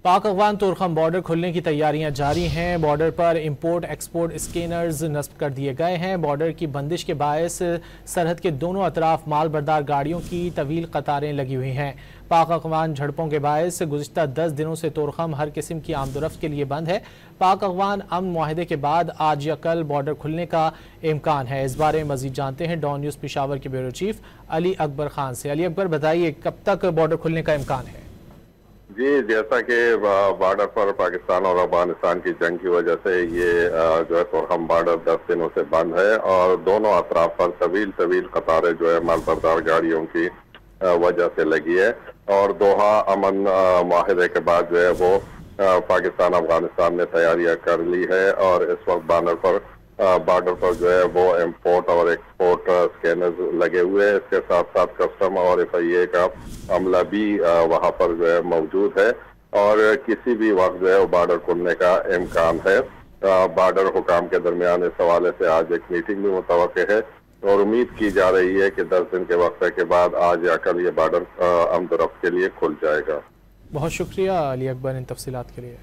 पाक अफगान तुर्खम बॉर्डर खुलने की तैयारियां जारी हैं। बॉर्डर पर इंपोर्ट एक्सपोर्ट स्कैनर्स नस्ब कर दिए गए हैं। बॉर्डर की बंदिश के बायस सरहद के दोनों अतराफ माल बरदार गाड़ियों की तवील कतारें लगी हुई हैं। पाक अफगान झड़पों के बायस गुज़िश्ता 10 दिनों से तुर्खम हर किस्म की आमदोरफ्त के लिए बंद है। पाक अफगान अमन मुआहदे के बाद आज या कल बॉर्डर खुलने का इम्कान है। इस बारे में मजीद जानते हैं डॉन न्यूज़ पेशावर के ब्यूरो चीफ अली अकबर खान से। अली अकबर, बताइए कब तक बॉर्डर खुलने का इम्कान है? जी, जैसा कि बॉर्डर पर पाकिस्तान और अफगानिस्तान की जंग की वजह से ये जो है तुर्खम बॉर्डर 10 दिनों से बंद है और दोनों अतराफ पर तवील कतारें जो है मालबरदार गाड़ियों की वजह से लगी है। और दोहा अमन मुआहदे के बाद जो है वो पाकिस्तान अफगानिस्तान ने तैयारियां कर ली है और इस वक्त बॉर्डर पर जो है वो इम्पोर्ट और एक्सपोर्ट स्कैनर्स लगे हुए हैं। इसके साथ साथ कस्टम और FIA का अमला भी वहां पर जो है मौजूद है और किसी भी वक्त जो है बॉर्डर खुलने का इम्कान है। बॉर्डर हुकाम के दरमियान इस हवाले से आज एक मीटिंग भी मुतवक्के है और उम्मीद की जा रही है कि 10 दिन के वक्त के बाद आज या कल ये बॉर्डर आमदोरफ्त के लिए खुल जाएगा। बहुत शुक्रिया अली अकबर इन तफसीलात के लिए।